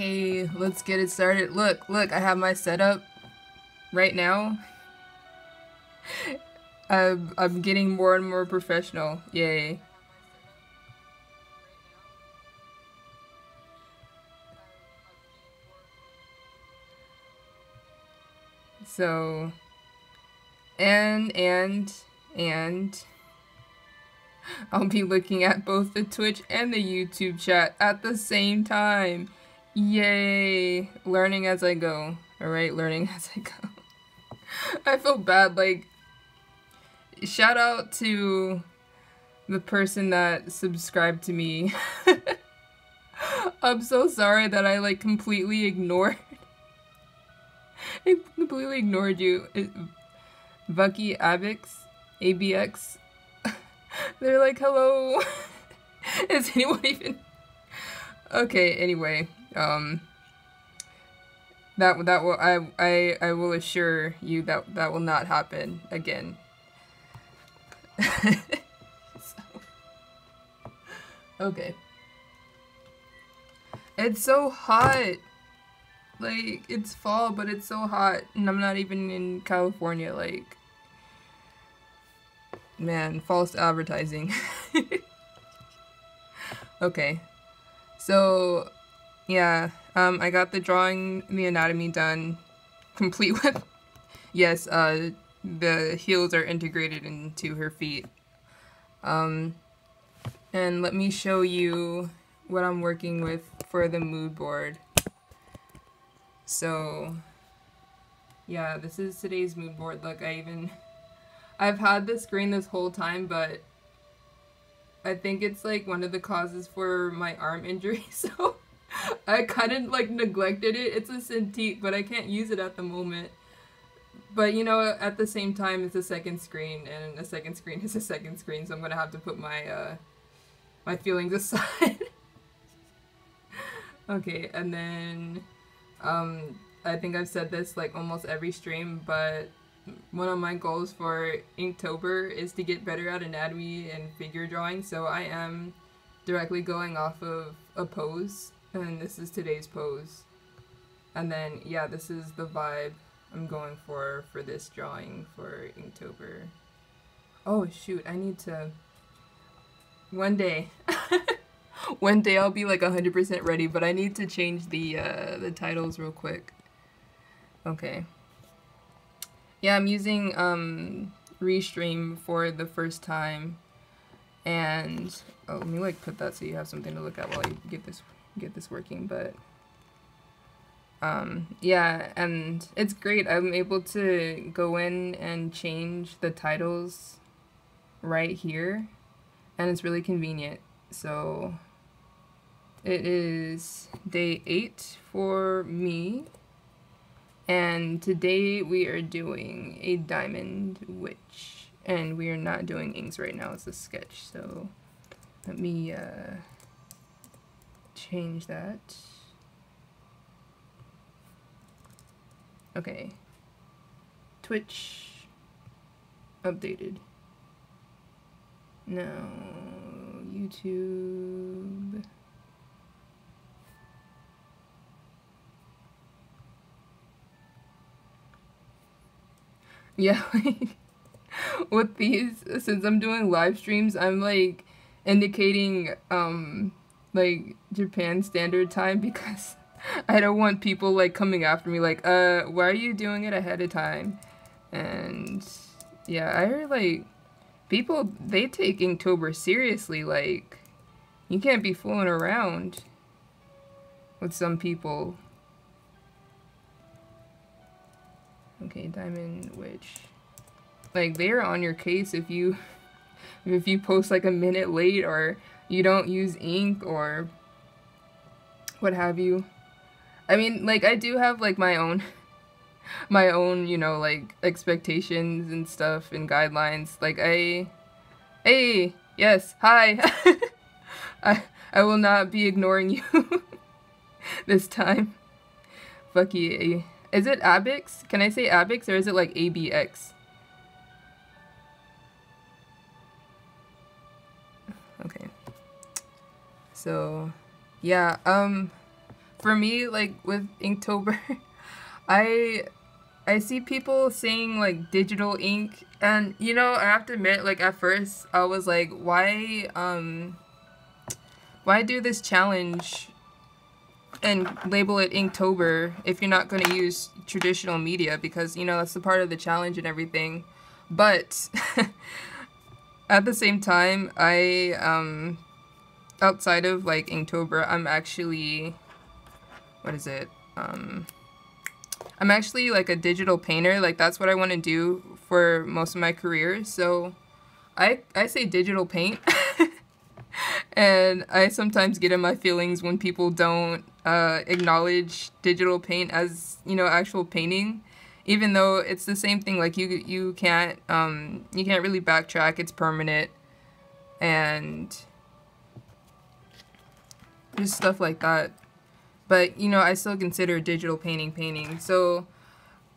Okay, let's get it started. Look, I have my setup right now. I'm getting more and more professional. Yay. So, and I'll be looking at both the Twitch and the YouTube chat at the same time. Yay. Learning as I go. Alright, learning as I go. I feel bad, like, shout out to the person that subscribed to me. I'm so sorry that I, like, completely ignored you. Vucky ABX. They're like, hello. Is anyone even... Okay, anyway, that will I will assure you that that will not happen again. Okay. It's so hot. Like, it's fall, but it's so hot, and I'm not even in California, like... Man, false advertising. Okay. So, yeah, I got the drawing, the anatomy done, complete with... Yes, the heels are integrated into her feet. And let me show you what I'm working with for the mood board. So, yeah, this is today's mood board. Look, I've had this green this whole time, but I think it's like one of the causes for my arm injury, so I kind of like neglected it. It's a Cintiq, but I can't use it at the moment. But you know, at the same time, it's a second screen, and a second screen is a second screen, so I'm gonna have to put my my feelings aside. Okay, and then I think I've said this like almost every stream, but one of my goals for Inktober is to get better at anatomy and figure drawing, so I am directly going off of a pose, and this is today's pose. And then, yeah, this is the vibe I'm going for this drawing for Inktober. Oh shoot, I need to... One day. One day I'll be like 100% ready, but I need to change the titles real quick. Okay. Yeah, I'm using Restream for the first time, and oh, let me like put that so you have something to look at while you get this working. But yeah, and it's great. I'm able to go in and change the titles right here, and it's really convenient. So it is day 8 for me. And today we are doing a diamond witch, and we are not doing inks right now, it's a sketch, so let me change that. Okay, Twitch updated. Now YouTube. Yeah, like, with these, since I'm doing live streams, I'm, like, indicating, like, Japan Standard Time, because I don't want people, like, coming after me, like, why are you doing it ahead of time? And, yeah, I heard, like, people, they take Inktober seriously, like, you can't be fooling around with some people. Okay, Diamond Witch. Like, they're on your case if you post like a minute late, or you don't use ink, or what have you. I mean, like, I do have like my own you know, like, expectations and stuff and guidelines. Like, hey, yes, hi. I will not be ignoring you this time. Fuck you. Is it Abix? Can I say Abix, or is it like ABX? Okay. So, yeah, for me, like with Inktober, I I see people saying like digital ink, and you know, I have to admit, like at first I was like, why do this challenge and label it Inktober if you're not going to use traditional media, because you know that's the part of the challenge and everything. But at the same time, I outside of like Inktober, I'm actually, what is it? I'm actually like a digital painter. Like that's what I want to do for most of my career. So I say digital paint. And I sometimes get in my feelings when people don't acknowledge digital paint as, you know, actual painting, even though it's the same thing. Like you can't really backtrack. It's permanent, and just stuff like that. But you know, I still consider digital painting. So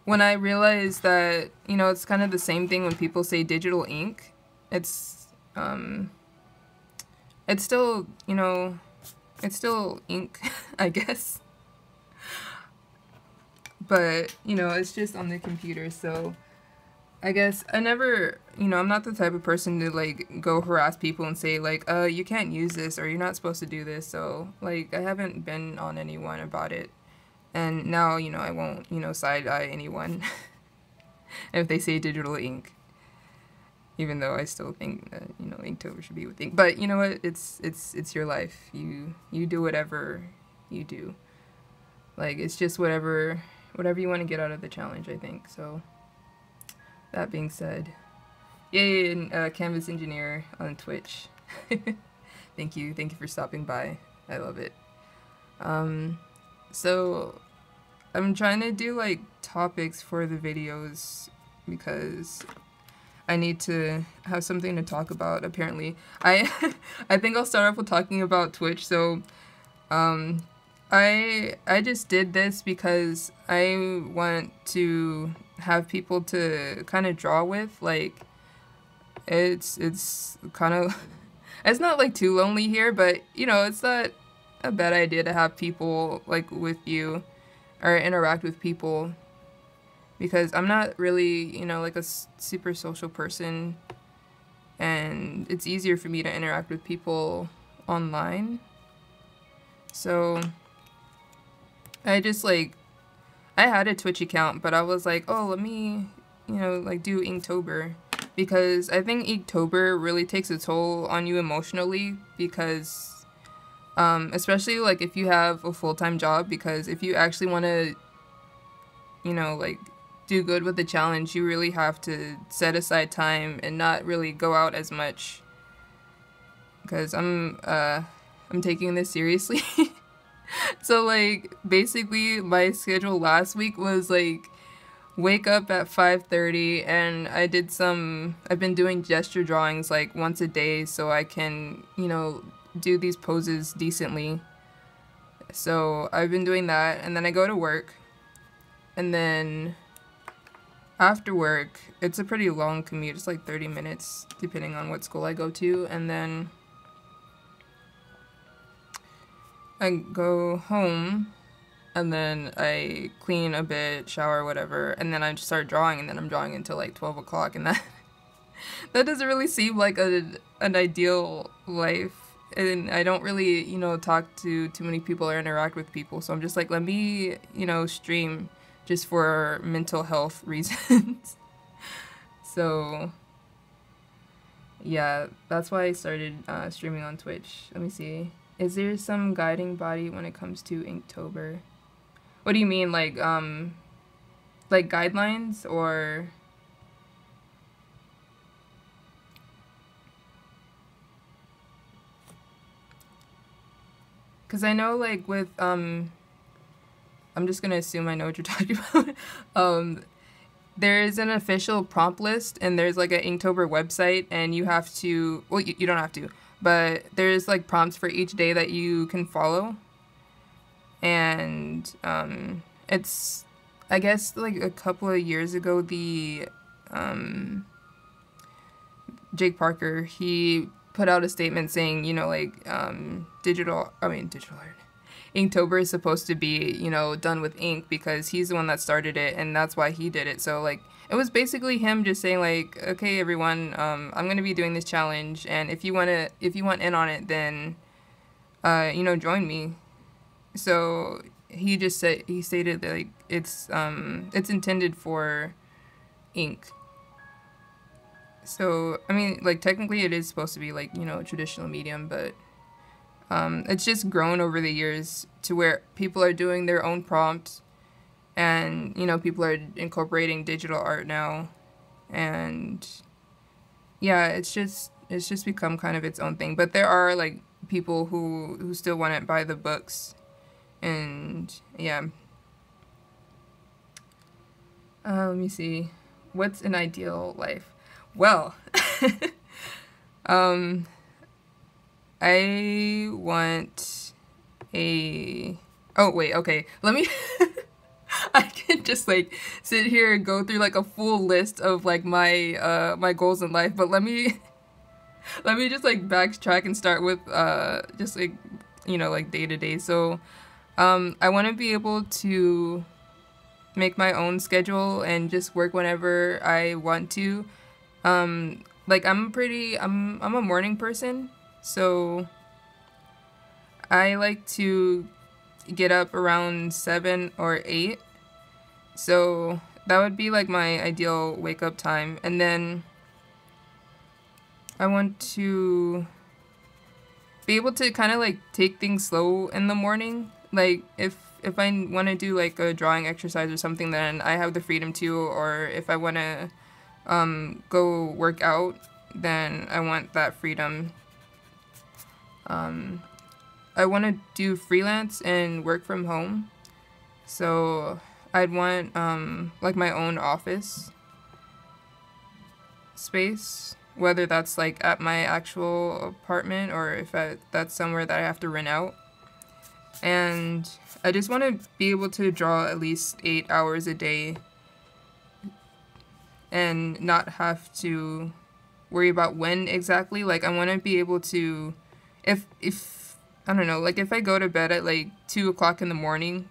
when I realized that, you know, it's kind of the same thing when people say digital ink, it's still, you know, it's still ink, I guess. But, you know, it's just on the computer, so I guess I never, you know, I'm not the type of person to, like, go harass people and say, like, you can't use this, or you're not supposed to do this, so, like, I haven't been on anyone about it. And now, you know, I won't, you know, side-eye anyone if they say digital ink. Even though I still think that, you know, Inktober should be with ink. But you know what? It's your life. You do whatever you do. Like, it's just whatever you want to get out of the challenge, I think. So, that being said, yay, and Canvas Engineer on Twitch. Thank you for stopping by. I love it. So, I'm trying to do, like, topics for the videos because I need to have something to talk about, apparently. I think I'll start off with talking about Twitch. So, I just did this because I want to have people to kind of draw with. Like, it's kind of, it's not like too lonely here, but you know, it's not a bad idea to have people like with you or interact with people. Because I'm not really, you know, like a super social person, and it's easier for me to interact with people online. So I just like, I had a Twitch account, but I was like, oh, let me, you know, like do Inktober, because I think Inktober really takes a toll on you emotionally, because especially like if you have a full-time job, because if you actually want to, you know, like do good with the challenge, you really have to set aside time and not really go out as much, because I'm taking this seriously. So like basically my schedule last week was like wake up at 5:30, and I've been doing gesture drawings like once a day so I can, you know, do these poses decently. So I've been doing that, and then I go to work, and then after work, it's a pretty long commute. It's like 30 minutes, depending on what school I go to. And then I go home, and then I clean a bit, shower, whatever. And then I just start drawing, and then I'm drawing until like 12 o'clock. And that doesn't really seem like an ideal life. And I don't really, you know, talk to too many people or interact with people. So I'm just like, let me, you know, stream just for mental health reasons. So yeah, that's why I started streaming on Twitch. Let me see. Is there some guiding body when it comes to Inktober? What do you mean, like guidelines, or? Because I know, like, with, I'm just gonna assume I know what you're talking about. There is an official prompt list, and there's, like, an Inktober website, and you have to, well, you don't have to, but there's, like, prompts for each day that you can follow. And, it's, I guess, like, a couple of years ago, Jake Parker, he put out a statement saying, you know, like, digital art, Inktober is supposed to be, you know, done with ink because he's the one that started it and that's why he did it. So like it was basically him just saying like, okay, everyone, I'm gonna be doing this challenge, and if you want in on it, then you know, join me. So he stated that like it's intended for ink. So I mean, like technically it is supposed to be like, you know, a traditional medium, but it's just grown over the years to where people are doing their own prompts, and you know, people are incorporating digital art now, and yeah, it's just become kind of its own thing. But there are like people who still want to buy the books, and yeah. Let me see, what's an ideal life? Well, I want a... Oh, wait, okay. Let me... I can just, like, sit here and go through, like, a full list of, like, my, my goals in life, but let me just, like, backtrack and start with, just, like, you know, like, day-to-day. So, I want to be able to make my own schedule and just work whenever I want to. Like, I'm a morning person, so I like to get up around 7 or 8. So that would be like my ideal wake up time. And then I want to be able to kind of like take things slow in the morning. Like if I want to do like a drawing exercise or something, then I have the freedom to, or if I want to go work out, then I want that freedom. I want to do freelance and work from home, so I'd want like my own office space, whether that's like at my actual apartment or if that's somewhere that I have to rent out. And I just want to be able to draw at least 8 hours a day and not have to worry about when exactly. Like, I want to be able to, if I don't know, like if I go to bed at like 2 o'clock in the morning,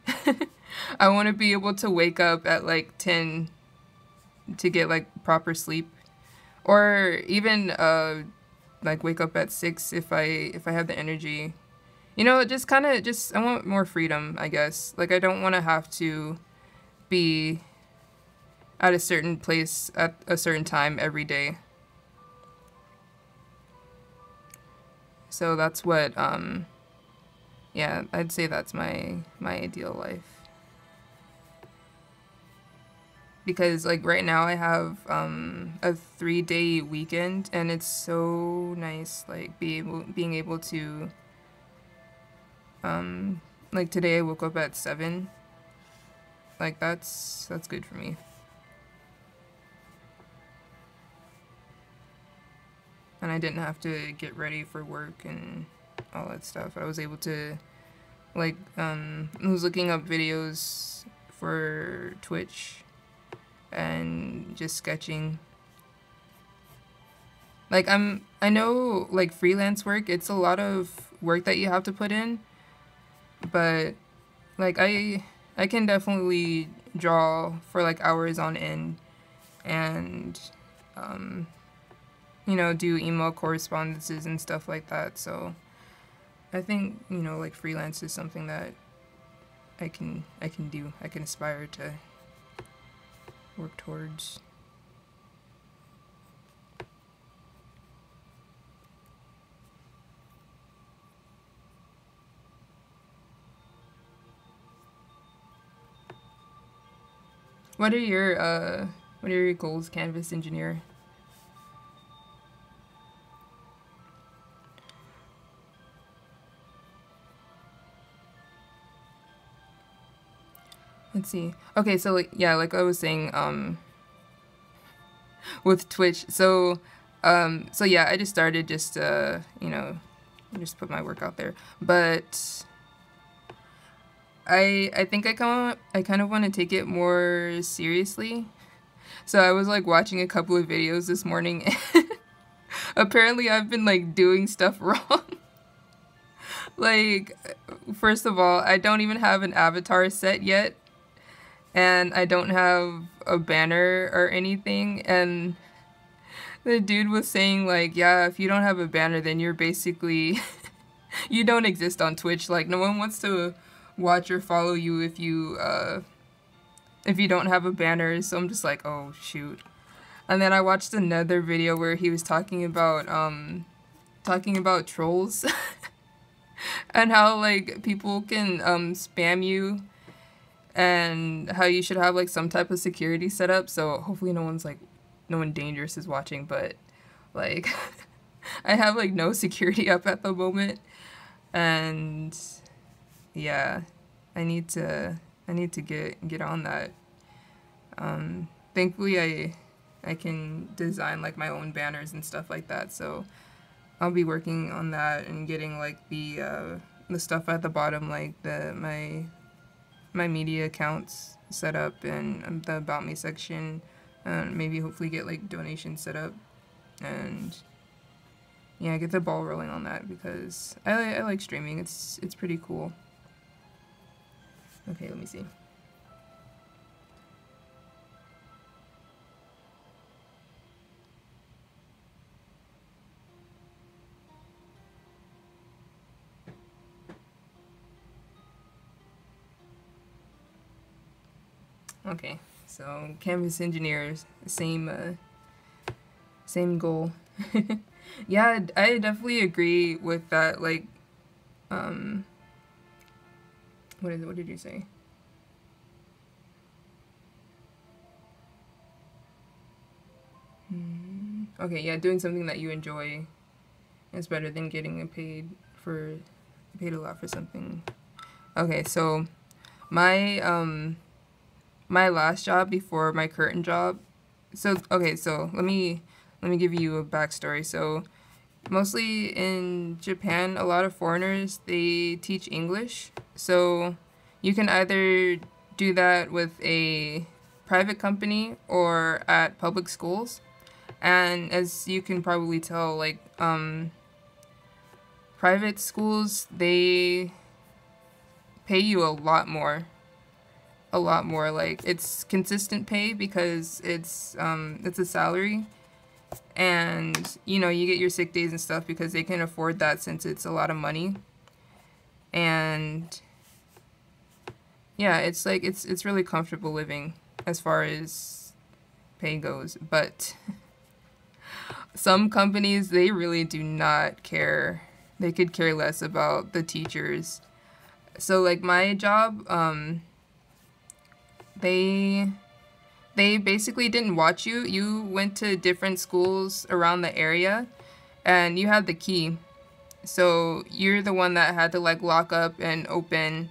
I want to be able to wake up at like 10 to get like proper sleep, or even like wake up at 6 if I have the energy. You know, just kind of I want more freedom, I guess. Like, I don't want to have to be at a certain place at a certain time every day. So that's what, yeah, I'd say that's my ideal life. Because, like, right now I have a 3-day weekend, and it's so nice, like, being able to, like, today I woke up at 7. Like, that's good for me. And I didn't have to get ready for work and all that stuff. I was able to, like, I was looking up videos for Twitch and just sketching. Like, I know, like, freelance work, it's a lot of work that you have to put in, but, like, I can definitely draw for, like, hours on end, and, you know, do email correspondences and stuff like that. So I think, you know, like, freelance is something that I can do. I can aspire to work towards. What are your goals, Canvas engineer? Let's see. Okay, so, like, yeah, like I was saying, with Twitch, so yeah, I just started just, you know, just put my work out there, but I think I kind of want to take it more seriously. So I was, like, watching a couple of videos this morning, and apparently I've been, like, doing stuff wrong. Like, first of all, I don't even have an avatar set yet, and I don't have a banner or anything, and the dude was saying, like, yeah, if you don't have a banner, then you're basically, you don't exist on Twitch. Like, no one wants to watch or follow you if you don't have a banner. So I'm just like, oh, shoot. And then I watched another video where he was talking about trolls and how, like, people can, spam you, and how you should have, like, some type of security set up. So hopefully no one dangerous is watching, but, like, I have, like, no security up at the moment, and yeah, I need to get on that. Thankfully I can design, like, my own banners and stuff like that, so I'll be working on that and getting, like, the stuff at the bottom, like my media accounts set up, and the About Me section, and maybe hopefully get, like, donations set up, and yeah, get the ball rolling on that, because I like streaming. It's pretty cool. Okay, let me see. Okay, so canvas engineers, same goal. Yeah, I definitely agree with that. Like, what did you say? Okay, yeah, doing something that you enjoy is better than getting paid a lot for something. Okay, so my my last job before my current job. So okay, so let me give you a backstory. So mostly in Japan, a lot of foreigners, they teach English. So you can either do that with a private company or at public schools. And as you can probably tell, like, private schools, they pay you a lot more. Like, it's consistent pay because it's a salary, and, you know, you get your sick days and stuff because they can afford that since it's a lot of money. And yeah, it's like it's really comfortable living as far as pay goes, but some companies, they really do not care. They could care less about the teachers. So, like, my job, they basically didn't watch you. You went to different schools around the area, and you had the key. So you're the one that had to, like, lock up and open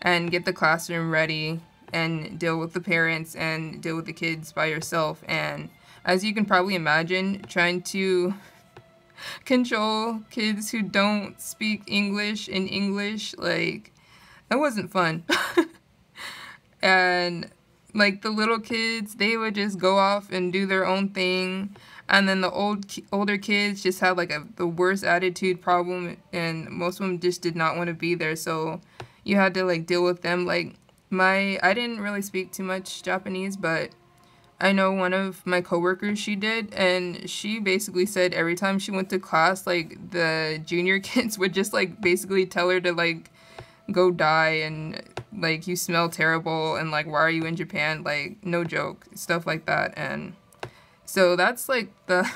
and get the classroom ready and deal with the parents and deal with the kids by yourself. And as you can probably imagine, trying to control kids who don't speak English in English, like, that wasn't fun. And, like, the little kids, they would just go off and do their own thing, and then the older kids just had, like, the worst attitude problem, and most of them just did not want to be there, so you had to, like, deal with them. Like, I didn't really speak too much Japanese, but I know one of my coworkers, she did, and she basically said every time she went to class, like, the junior kids would just, like, basically tell her to, like, go die, and, like, you smell terrible, and, like, why are you in Japan? Like, no joke, stuff like that. And so that's, like, the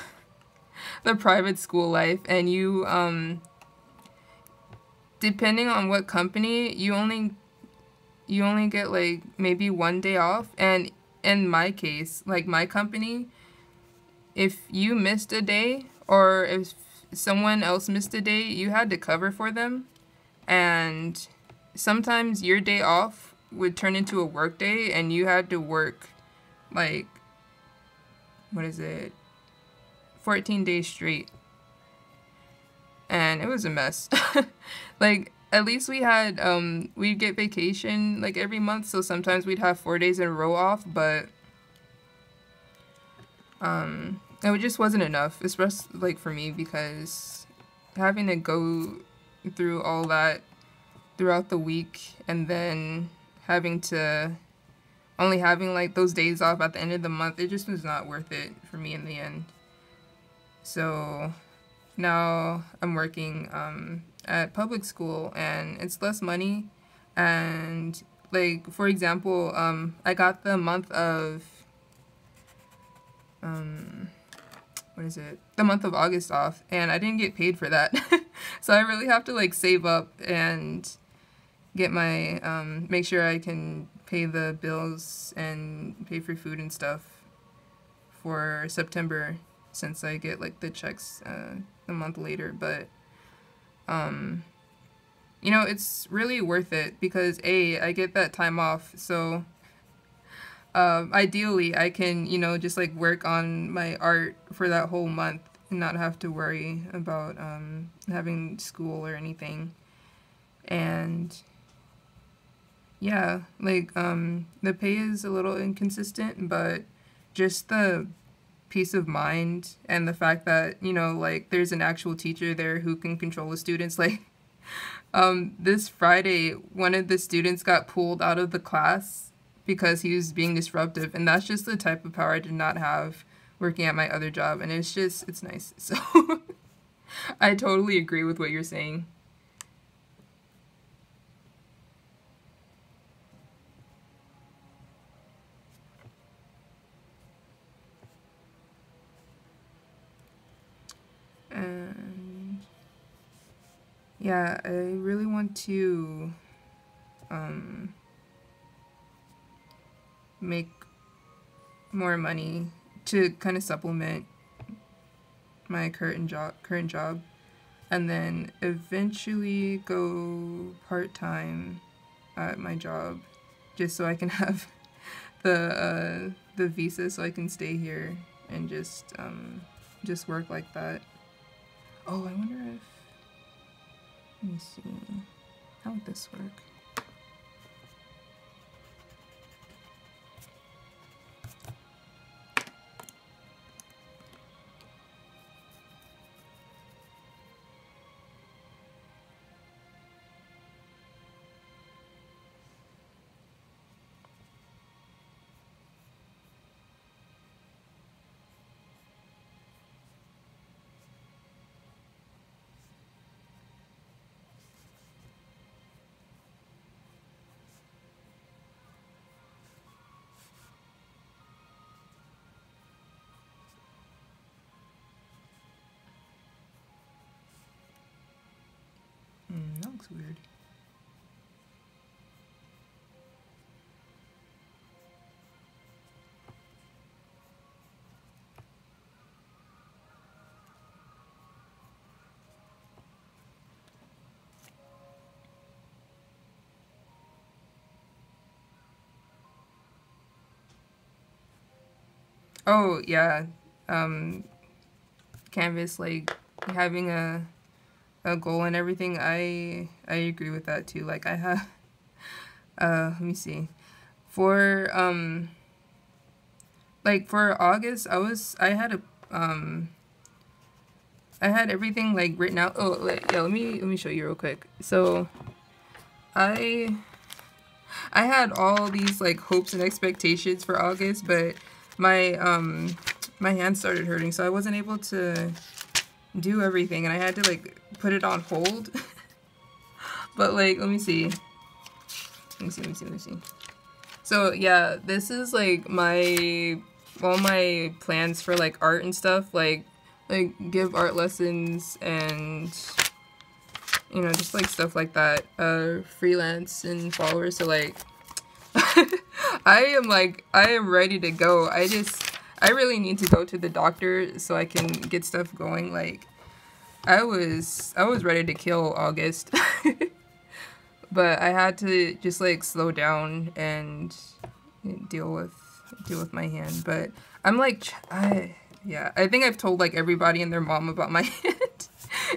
private school life. And you, depending on what company, you only get, like, maybe one day off. And in my case, like, my company, if you missed a day, or if someone else missed a day, you had to cover for them. And sometimes your day off would turn into a work day, and you had to work, like, 14 days straight. And it was a mess. Like, at least we had, we'd get vacation, like, every month, so sometimes we'd have 4 days in a row off, but it just wasn't enough, especially, like, for me, because having to go through all that throughout the week, and then only having like those days off at the end of the month, it just was not worth it for me in the end. So now I'm working at public school, and it's less money. And like, for example, I got the month of the month of August off, and I didn't get paid for that. So I really have to like save up and get my make sure I can pay the bills and pay for food and stuff for September, since I get like the checks a month later. But you know, it's really worth it because I get that time off, so ideally I can, you know, just like work on my art for that whole month and not have to worry about having school or anything. And yeah, like the pay is a little inconsistent, but just the peace of mind and the fact that, you know, like there's an actual teacher there who can control the students. Like this Friday, one of the students got pulled out of the class because he was being disruptive, and that's just the type of power I did not have working at my other job, and it's nice. So I totally agree with what you're saying. And yeah, I really want to make more money to kind of supplement my current job, and then eventually go part-time at my job, just so I can have the visa, so I can stay here and just work like that. Oh, I wonder if, let me see, how would this work? That looks weird. Oh, yeah. Canvas, like, having a goal and everything, I agree with that too. Like, I have, let me see. For, like, for August, I had everything, like, written out. Oh, yeah, let me show you real quick. So, I had all these, like, hopes and expectations for August, but my hand started hurting, so I wasn't able to do everything, and I had to like put it on hold. But like, let me see. So yeah, this is like all my plans for like art and stuff, like give art lessons and, you know, just like stuff like that, freelance and followers. So like I am ready to go. I really need to go to the doctor so I can get stuff going. Like, I was ready to kill August. But I had to just like slow down and deal with my hand. But I'm like, I think I've told like everybody and their mom about my hand.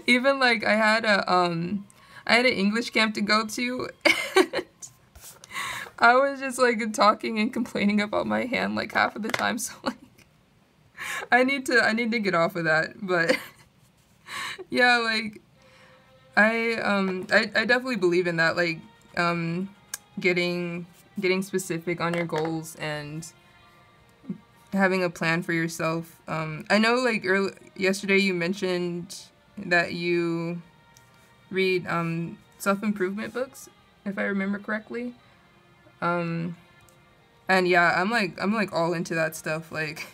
Even like I had an English camp to go to. I was just like talking and complaining about my hand like half of the time, so like I need to get off of that. But yeah, like I definitely believe in that, like getting specific on your goals and having a plan for yourself. I know like yesterday you mentioned that you read self-improvement books, if I remember correctly. And yeah, I'm like all into that stuff. Like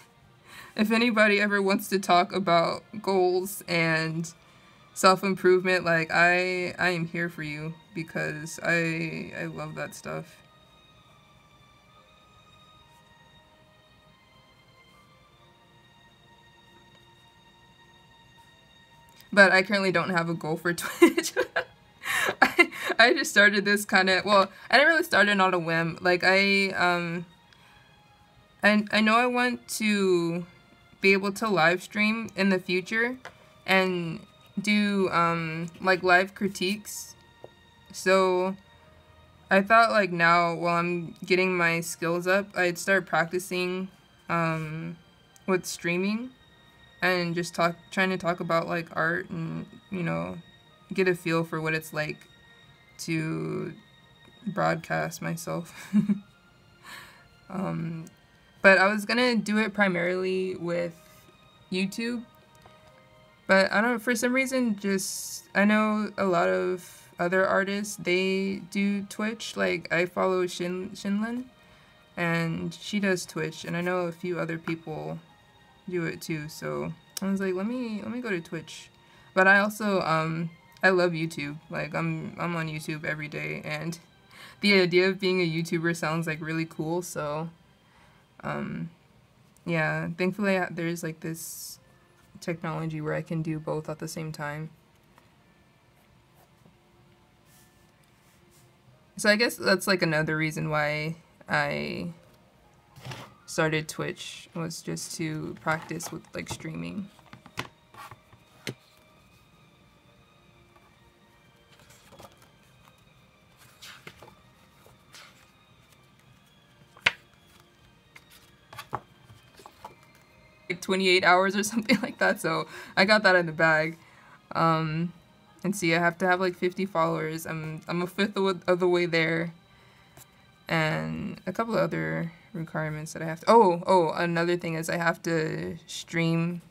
if anybody ever wants to talk about goals and self-improvement, like I am here for you, because I love that stuff. But I currently don't have a goal for Twitch. I just started this kind of, well, I didn't really start it on a whim. Like I know I want to be able to live stream in the future and do like live critiques. So I thought like now, while I'm getting my skills up, I'd start practicing with streaming and just trying to talk about like art and, you know, get a feel for what it's like to broadcast myself. But I was gonna do it primarily with YouTube, but I don't, for some reason, just, I know a lot of other artists, they do Twitch. Like I follow Shinlin, and she does Twitch, and I know a few other people do it too, so I was like, let me go to Twitch. But I also I love YouTube. Like I'm on YouTube every day, and the idea of being a YouTuber sounds like really cool, so yeah, thankfully there's like this technology where I can do both at the same time. So I guess that's like another reason why I started Twitch, was just to practice with like streaming. 28 hours or something like that, so I got that in the bag. And see, I have to have like 50 followers. I'm a fifth of the way there, and a couple of other requirements that I have to. Oh, another thing is I have to stream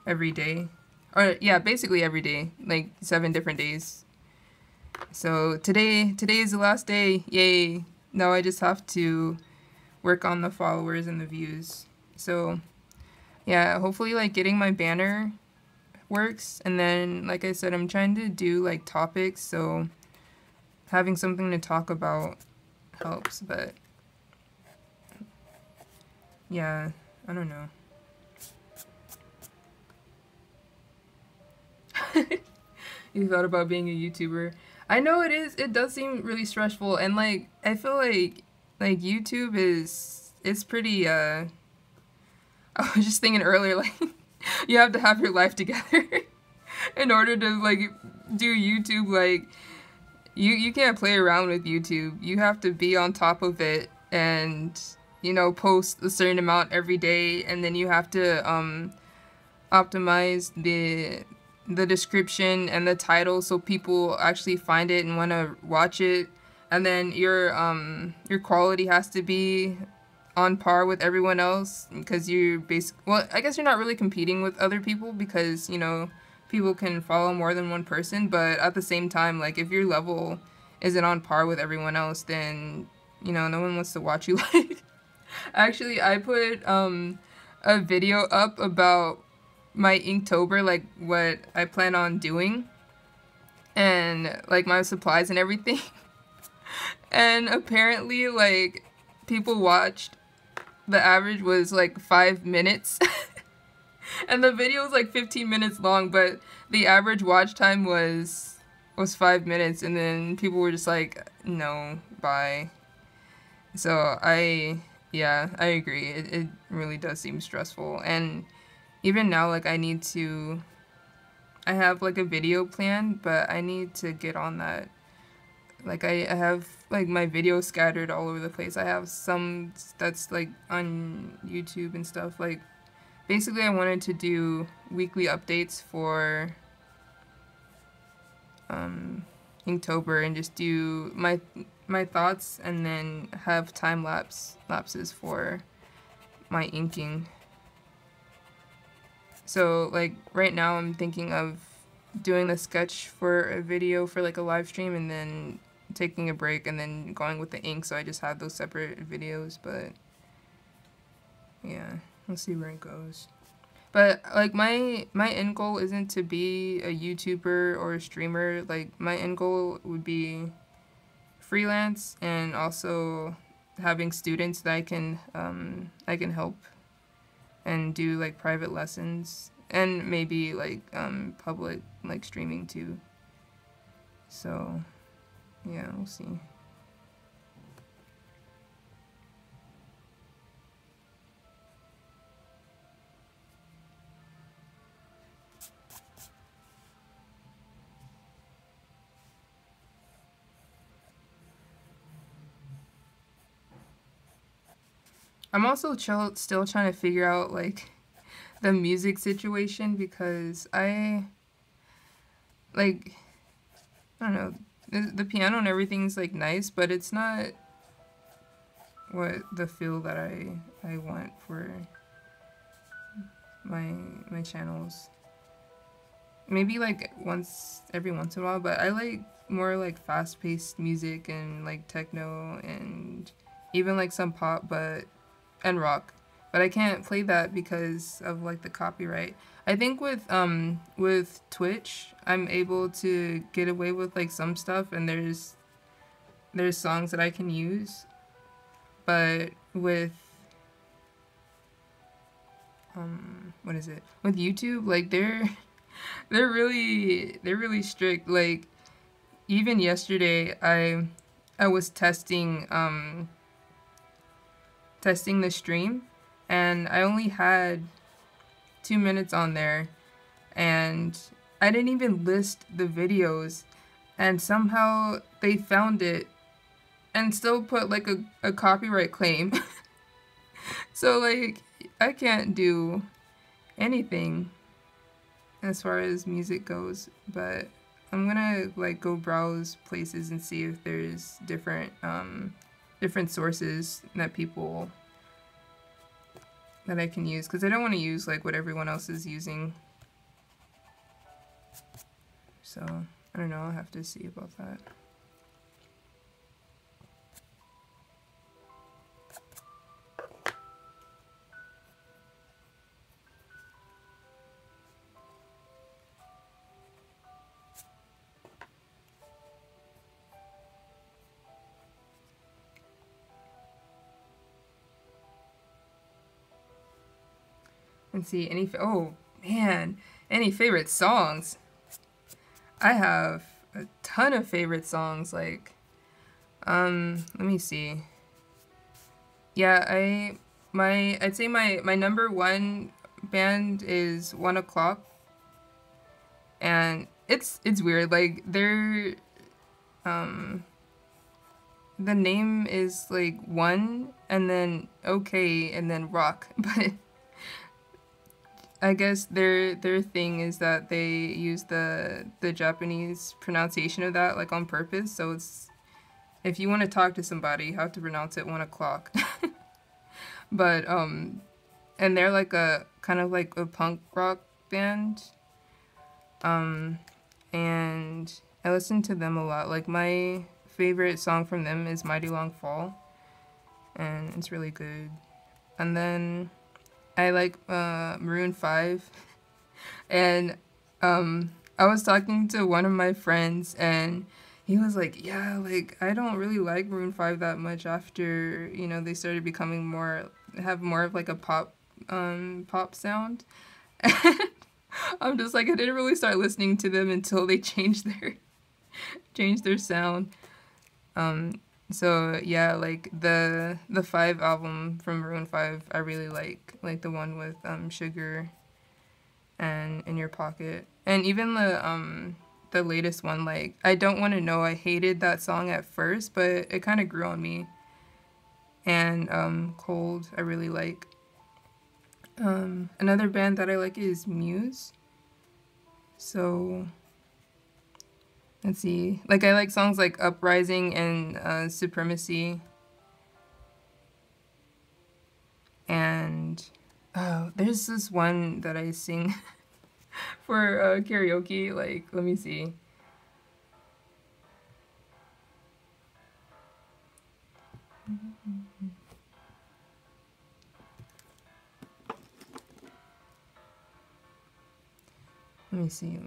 every day, or yeah, basically every day, like 7 different days. So today is the last day. Yay! Now I just have to work on the followers and the views. So yeah, hopefully like getting my banner works, and then like I said, I'm trying to do like topics, so having something to talk about helps. But yeah, I don't know. You thought about being a YouTuber? I know it does seem really stressful, and like I feel like YouTube it's pretty I was just thinking earlier, like you have to have your life together in order to like do YouTube. Like you can't play around with YouTube. You have to be on top of it, and you know, post a certain amount every day, and then you have to optimize the description and the title so people actually find it and want to watch it. And then your quality has to be on par with everyone else, because you're well, I guess you're not really competing with other people, because, you know, people can follow more than one person, but at the same time, like, if your level isn't on par with everyone else, then, you know, no one wants to watch you. Like, actually, I put a video up about my Inktober, like, what I plan on doing, and, like, my supplies and everything. And apparently, like, people watched, the average was like 5 minutes. And the video was like 15 minutes long, but the average watch time was 5 minutes, and then people were just like, no, bye. So yeah, I agree. It really does seem stressful. And even now, like, I have like a video plan, but I need to get on that. Like, I have, like, my videos scattered all over the place. I have some that's, like, on YouTube and stuff. Like, basically, I wanted to do weekly updates for Inktober and just do my thoughts and then have lapses for my inking. So like right now I'm thinking of doing the sketch for a video for like a live stream and then taking a break and then going with the ink, so I just have those separate videos. But yeah, we'll see where it goes. But like my end goal isn't to be a YouTuber or a streamer. Like my end goal would be freelance and also having students that I can help and do like private lessons and maybe like public like streaming too. So yeah, we'll see. I'm also still trying to figure out like the music situation because I don't know, the piano and everything's like nice, but it's not what the feel that I want for my channels. Maybe like every once in a while, but I like more like fast-paced music and like techno and even like some pop and rock. But I can't play that because of like the copyright. I think with Twitch, I'm able to get away with like some stuff and there's songs that I can use. But with what is it? With YouTube, like they're really strict. Like even yesterday I was testing the stream and I only had 2 minutes on there and I didn't even list the videos and somehow they found it and still put like a copyright claim. So like I can't do anything as far as music goes, but I'm gonna like go browse places and see if there's different sources that I can use, because I don't want to use like what everyone else is using. So I don't know, I'll have to see about that. Let's see, oh man, any favorite songs? I have a ton of favorite songs, like, let me see. Yeah, I'd say my number one band is 1 O'Clock. And it's weird, like, the name is like one, and then okay, and then rock, but I guess their thing is that they use the Japanese pronunciation of that like on purpose. So it's, if you want to talk to somebody, you have to pronounce it 1 o'clock. But and they're like a kind of like a punk rock band. And I listen to them a lot. Like my favorite song from them is Mighty Long Fall, and it's really good. And then I like Maroon 5, and I was talking to one of my friends and he was like, yeah, like I don't really like Maroon 5 that much after, you know, they started becoming have more of like a pop sound. And I'm just like, I didn't really start listening to them until they changed their sound. So yeah, like the 5 album from Maroon 5, I really like the one with Sugar and In Your Pocket, and even the latest one, like I Don't Want to Know. I hated that song at first, but it kind of grew on me. And Cold, I really like. Another band that I like is Muse. So Let's see. Like, I like songs like Uprising and Supremacy. And, oh, there's this one that I sing for karaoke. Like, let me see. Let me see.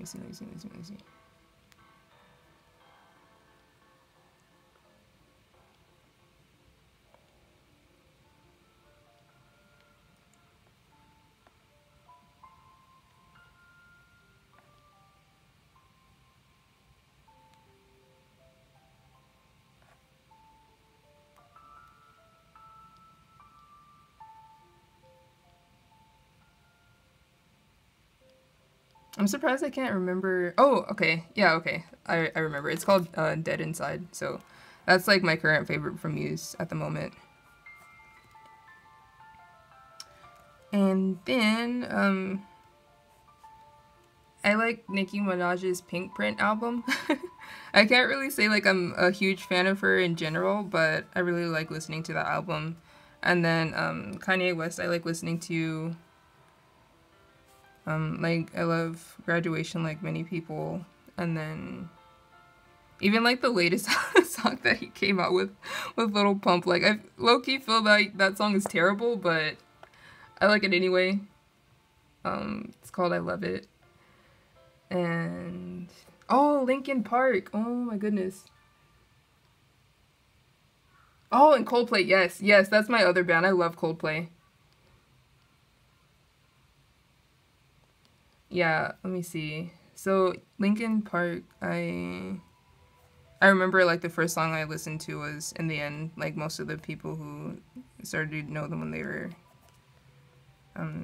I'm surprised I can't remember. Oh, okay. Yeah, okay. I remember. It's called Dead Inside. So that's like my current favorite from Muse at the moment. And then I like Nicki Minaj's Pink Print album. I can't really say like I'm a huge fan of her in general, but I really like listening to that album. And then Kanye West, I like listening to. Like, I love Graduation like many people. And then even like the latest song that he came out with Lil Pump. Like, I low-key feel like that song is terrible, but I like it anyway. It's called I Love It. And oh, Linkin Park. Oh my goodness. Oh, and Coldplay. Yes, that's my other band. I love Coldplay. Yeah, let me see. So Linkin Park, I remember like the first song I listened to was In the End. Like most of the people who started to know them when they were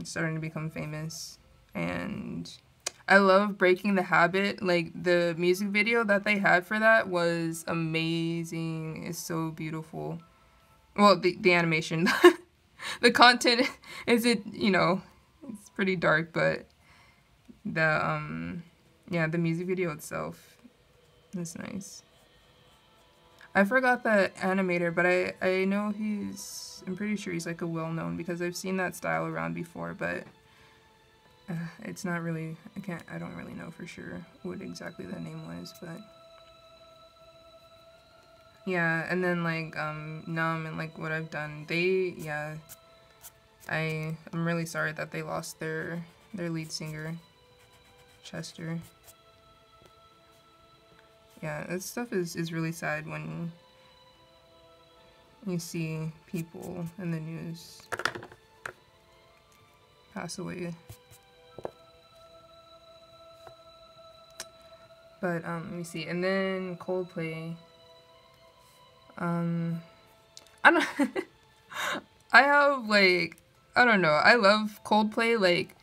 starting to become famous. And I love Breaking the Habit. Like the music video that they had for that was amazing. It's so beautiful. Well, the animation, the content isn't, you know, it's pretty dark, but the yeah, the music video itself is nice. I forgot the animator, but I know I'm pretty sure he's like a well-known, because I've seen that style around before, but it's not really, I don't really know for sure what exactly the name was, but yeah. And then like Numb and like What I've Done, I'm really sorry that they lost their lead singer, Chester. Yeah, that stuff is really sad when you see people in the news pass away. But let me see. And then Coldplay. I don't I have like, I don't know. I love Coldplay. Like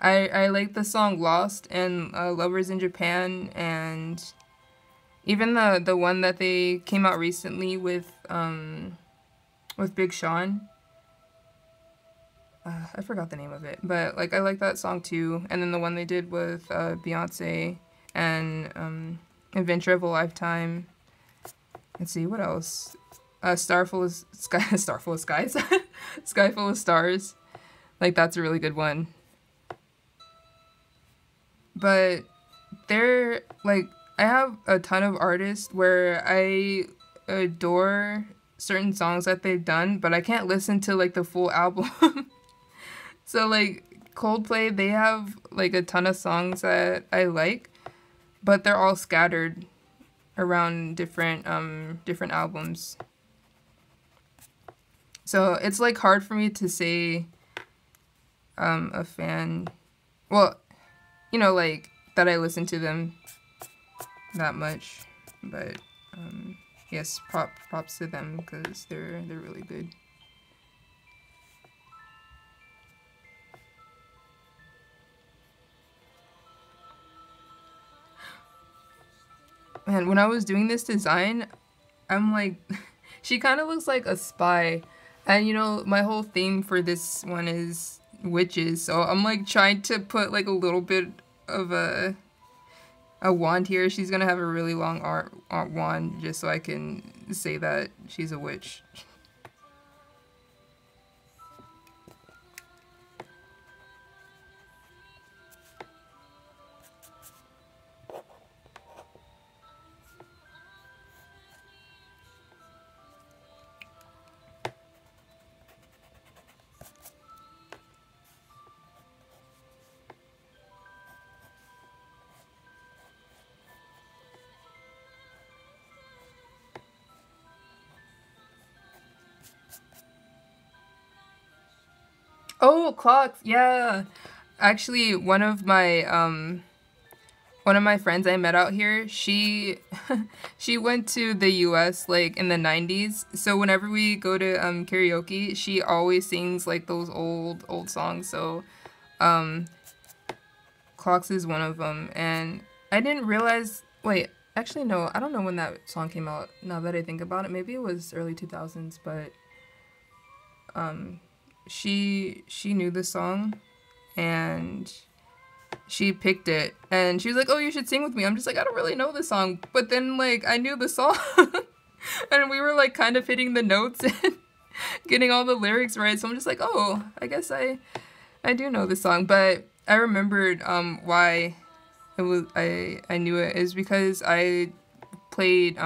I like the song Lost and Lovers in Japan, and even the one that they came out recently with Big Sean. I forgot the name of it, but like I like that song too. And then the one they did with Beyonce and Adventure of a Lifetime. Let's see, what else? Sky Full of Skies. Sky Full of Stars. Like, that's a really good one. But they're like, I have a ton of artists where I adore certain songs that they've done, but I can't listen to like the full album. So like Coldplay, they have like a ton of songs that I like, but they're all scattered around different albums. So it's like hard for me to say a fan, well, you know, like that I listen to them that much, but yes, props to them because they're really good. And when I was doing this design, I'm like, she kind of looks like a spy. And you know, my whole theme for this one is witches. So I'm like trying to put like a little bit of a a wand here. She's gonna have a really long wand just so I can say that she's a witch. Oh, clocks. Yeah. Actually, one of my friends I met out here, she she went to the US like in the 90s. So whenever we go to karaoke, she always sings like those old songs. So um Clocks is one of them. And I didn't realize, wait, actually no, I don't know when that song came out now that I think about it. Maybe it was early 2000s, but um she knew the song and she picked it and she was like, "Oh, you should sing with me." I'm just like, I don't really know the song, but then like I knew the song and we were like kind of hitting the notes and getting all the lyrics right. So I'm just like, "Oh, I guess I do know the song." But I remembered why I knew it is because I played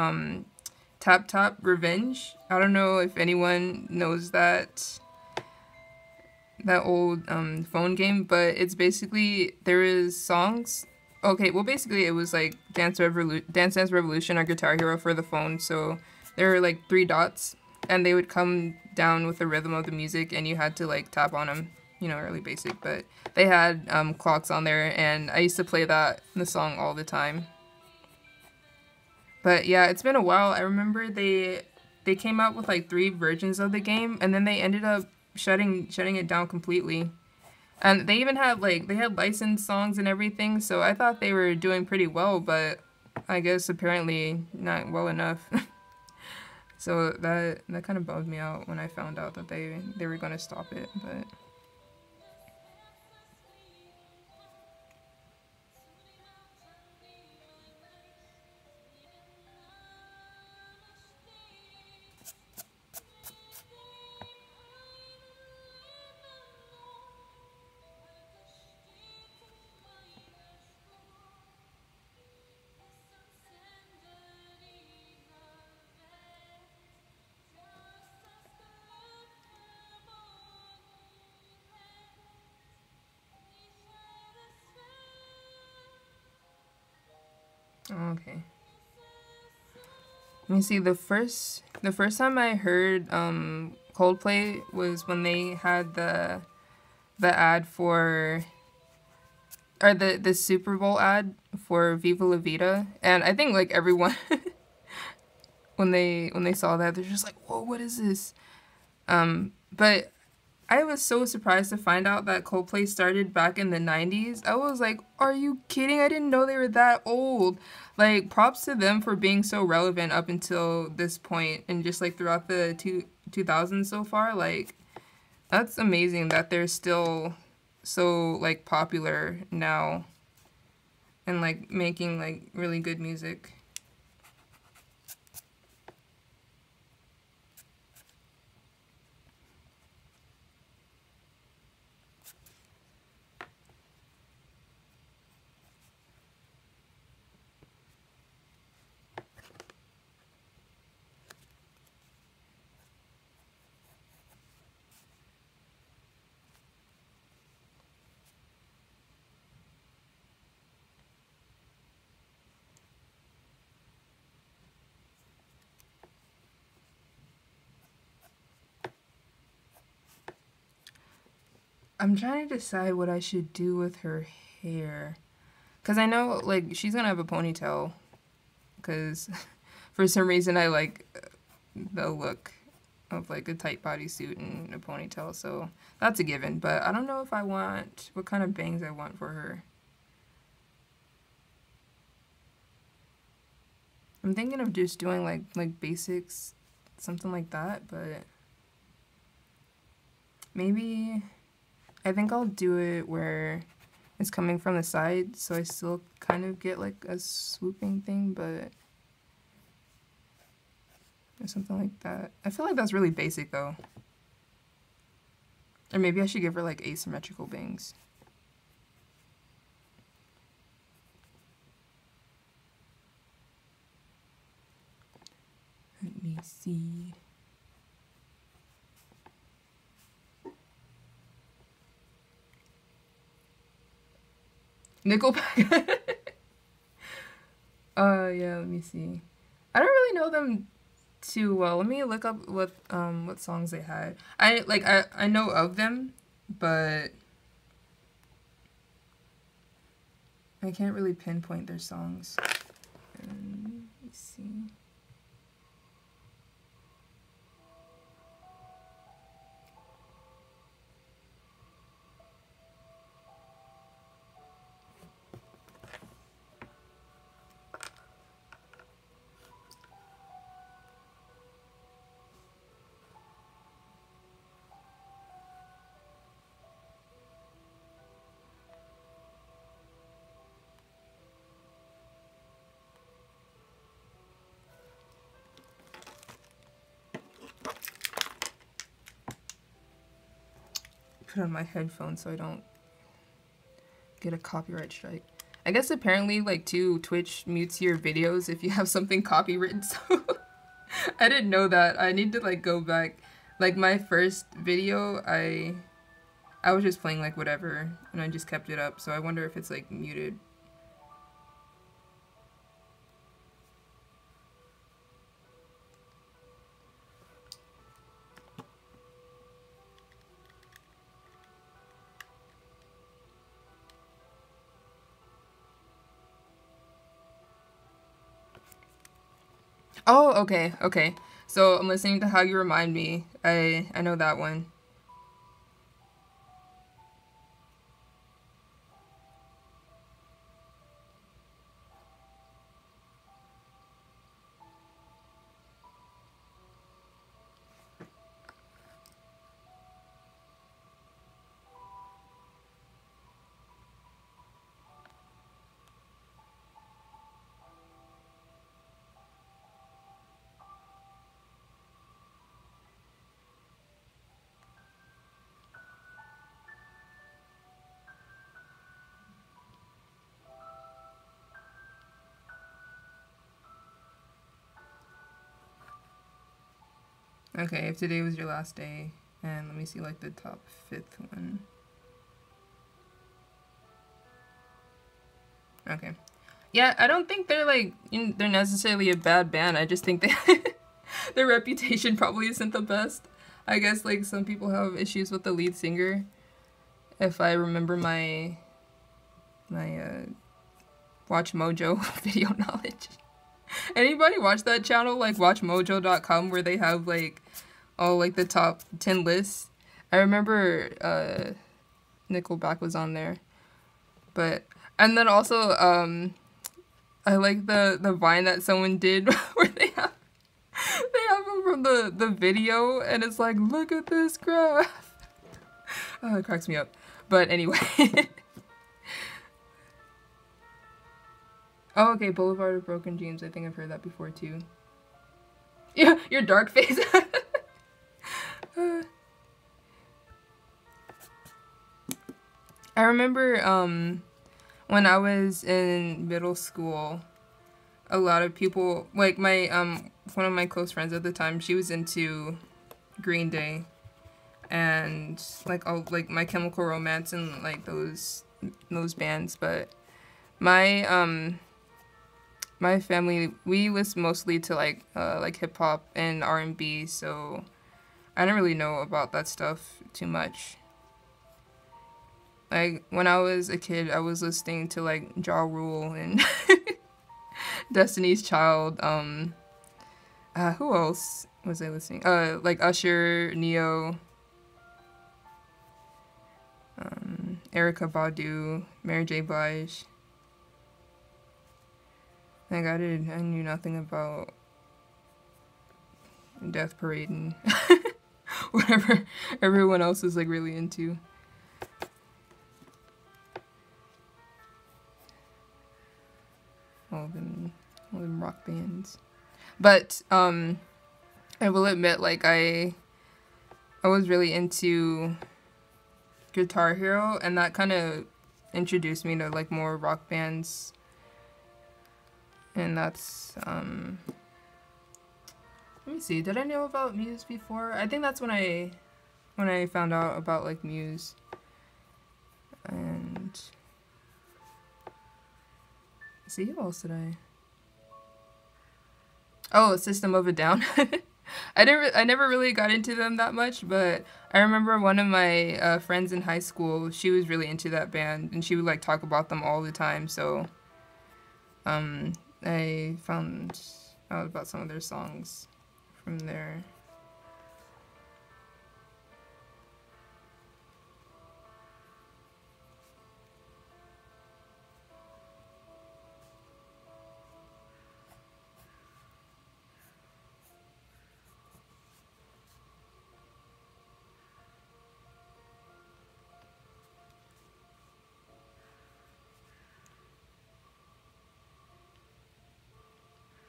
Tap Tap Revenge. I don't know if anyone knows that old phone game, but it's basically there is songs. Okay, well basically it was like Dance Dance Revolution or Guitar Hero for the phone. So there were like 3 dots, and they would come down with the rhythm of the music, and you had to like tap on them. You know, really basic, but they had clocks on there, and I used to play that in the song all the time. But yeah, it's been a while. I remember they came out with like 3 versions of the game, and then they ended up shutting it down completely. And they even had like they had licensed songs and everything, so I thought they were doing pretty well, but I guess apparently not well enough. So that kind of bummed me out when I found out that they were going to stop it, but okay. Let me see. The first time I heard Coldplay was when they had the ad for or the Super Bowl ad for Viva La Vida, and I think like everyone when they saw that, they're just like, "Whoa, what is this?" But I was so surprised to find out that Coldplay started back in the 90s. I was like, are you kidding? I didn't know they were that old. Like, props to them for being so relevant up until this point and just like throughout the 2000s so far. Like, that's amazing that they're still so like popular now and like making like really good music. I'm trying to decide what I should do with her hair. Because I know, like, she's going to have a ponytail. Because for some reason I like the look of, like, a tight bodysuit and a ponytail. So that's a given. But I don't know if I want, what kind of bangs I want for her. I'm thinking of just doing, like basics, something like that. But maybe, I think I'll do it where is coming from the side, so I still kind of get like a swooping thing, but or something like that. I feel like that's really basic though. Or maybe I should give her like asymmetrical bangs. Let me see. Nickelback. Yeah, let me see. I don't really know them too well. Let me look up what songs they had. I know of them, but I can't really pinpoint their songs. Let me see. Put on my headphones so I don't get a copyright strike. I guess apparently like too, Twitch mutes your videos if you have something copywritten, so I didn't know that. I need to like go back. Like my first video, I was just playing like whatever and I just kept it up, so I wonder if it's like muted. Oh, okay, okay. So I'm listening to How You Remind Me. I know that one. Okay, if today was your last day, and let me see like the top 5th one. Okay. Yeah, I don't think they're like, they're necessarily a bad band. I just think they their reputation probably isn't the best. I guess like some people have issues with the lead singer. If I remember my Watch Mojo video knowledge. Anybody watch that channel, like watchmojo.com, where they have like all like the top 10 lists? I remember Nickelback was on there. But and then also I like the Vine that someone did where they have them from the video and it's like, look at this graph. Oh, it cracks me up. But anyway. Oh, okay, Boulevard of Broken Dreams. I think I've heard that before too. Yeah, your dark face. I remember when I was in middle school, a lot of people, like my one of my close friends at the time, she was into Green Day and like all like My Chemical Romance and like those bands, but my my family, we listen mostly to like hip hop and R&B, so I don't really know about that stuff too much. Like when I was a kid, I was listening to like Ja Rule and Destiny's Child. Who else was I listening? Like Usher, Neo, Erykah Badu, Mary J. Blige. Like I knew nothing about Death Parade and whatever everyone else is like really into. all them rock bands. But I will admit, like I was really into Guitar Hero, and that kind of introduced me to like more rock bands. And that's let me see, did I know about Muse before? I think that's when I found out about like Muse. And let's see, who else did I? Oh, System of a Down. I never really got into them that much, but I remember one of my friends in high school, she was really into that band, and she would like talk about them all the time, so I found out about some of their songs from there.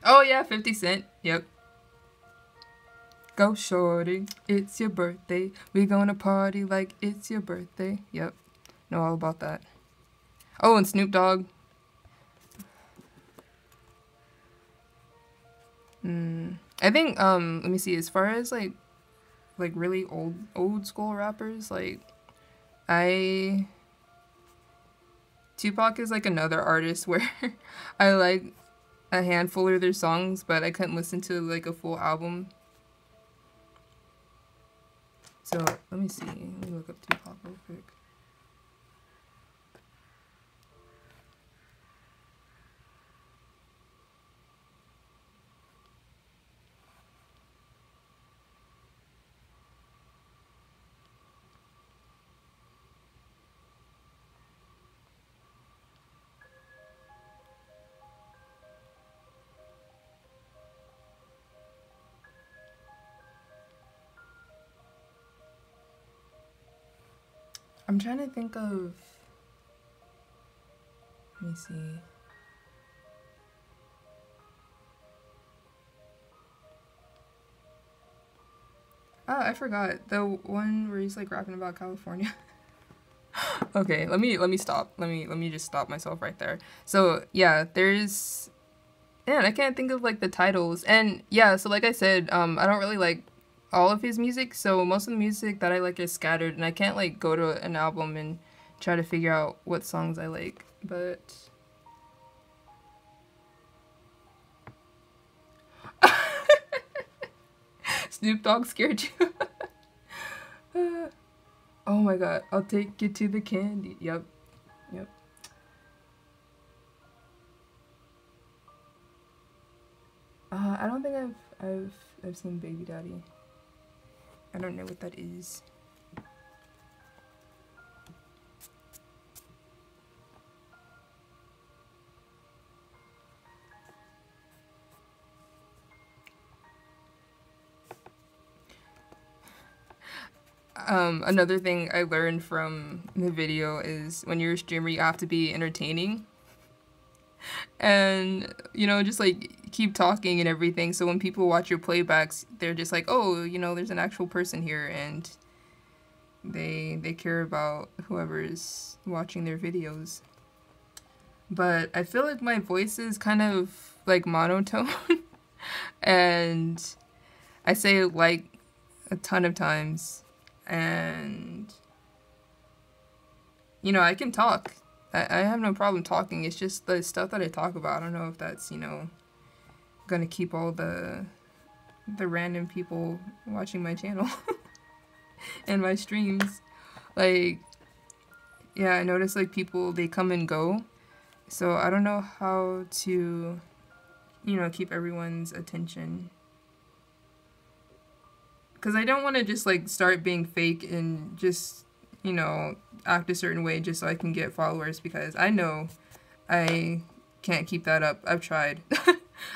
Oh yeah, 50 Cent. Yep. Go shorty, it's your birthday. We gonna party like it's your birthday. Yep. Know all about that. Oh, and Snoop Dogg. I think let me see, as far as like really old school rappers, like Tupac is like another artist where I like a handful of their songs, but I couldn't listen to like a full album. So let me see. Let me look up Tupac real quick. I'm trying to think of, let me see. Oh, I forgot. The one where he's like rapping about California. Okay, let me stop. Let me just stop myself right there. So, yeah, man, I can't think of like the titles. And yeah, so like I said, I don't really like all of his music, so most of the music that I like is scattered, and I can't like go to an album and try to figure out what songs I like, but Snoop Dogg scared you. Oh my god, I'll take you to the candy. Yep. I don't think I've seen Baby Daddy. I don't know what that is. Another thing I learned from the video is when you're a streamer, you have to be entertaining. And, you know, just like keep talking and everything. So when people watch your playbacks, they're just like, oh, you know, there's an actual person here, and they care about whoever's watching their videos. But I feel like my voice is kind of like monotone. And I say like a ton of times. And, you know, I can talk. I have no problem talking. It's just the stuff that I talk about. I don't know if that's, you know, gonna keep all the random people watching my channel and my streams. Like, yeah, I notice like people, they come and go. So I don't know how to, you know, keep everyone's attention. Because I don't want to just like start being fake and just, you know, act a certain way just so I can get followers, because I know I can't keep that up. I've tried.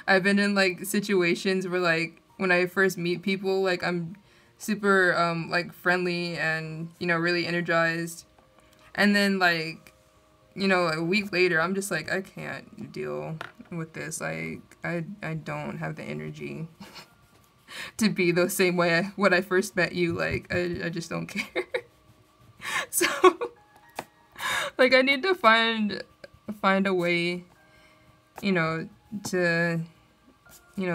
I've been in like situations where like when I first meet people, like I'm super like friendly and, you know, really energized. And then like, you know, a week later I'm just like, I can't deal with this. Like I don't have the energy to be the same way when I first met you. Like I just don't care. So like I need to find a way, you know, to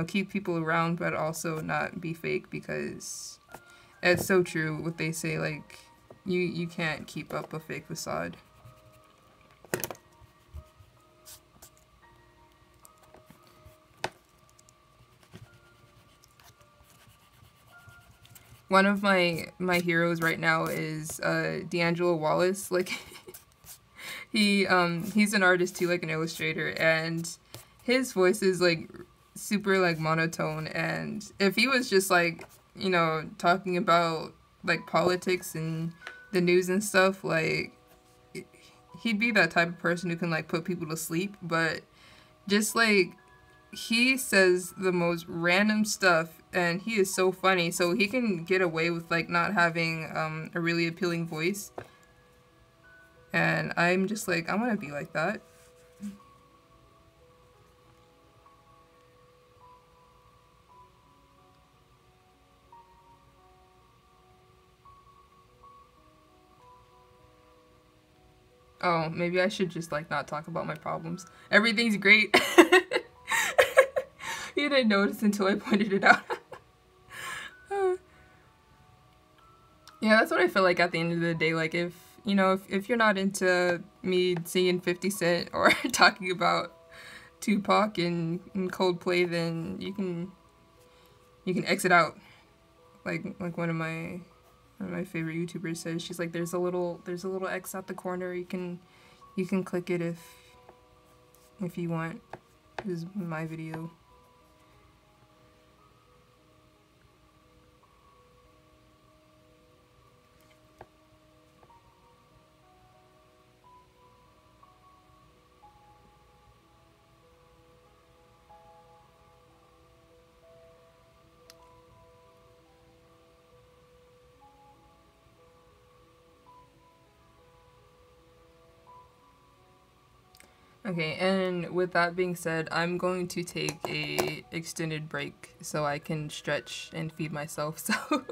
keep people around but also not be fake, because it's so true what they say, like you can't keep up a fake facade. One of my heroes right now is D'Angelo Wallace. Like he's an artist too, like an illustrator, and his voice is like super like monotone, and if he was just like, talking about like politics and the news and stuff, like he'd be that type of person who can like put people to sleep. But just like he says the most random stuff, and he is so funny, so he can get away with like not having a really appealing voice. And I'm just like, I want to be like that. Oh, maybe I should just like not talk about my problems. Everything's great. You didn't notice until I pointed it out. Yeah, that's what I feel like at the end of the day. Like if you're not into me singing 50 Cent or talking about Tupac and Coldplay, then you can exit out. Like one of my favorite YouTubers says, she's like, there's a little X at the corner. You can click it if you want. This is my video. Okay, and with that being said, I'm going to take a extended break so I can stretch and feed myself. So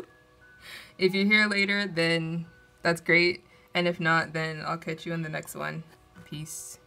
if you're here later, then that's great. And if not, then I'll catch you in the next one. Peace.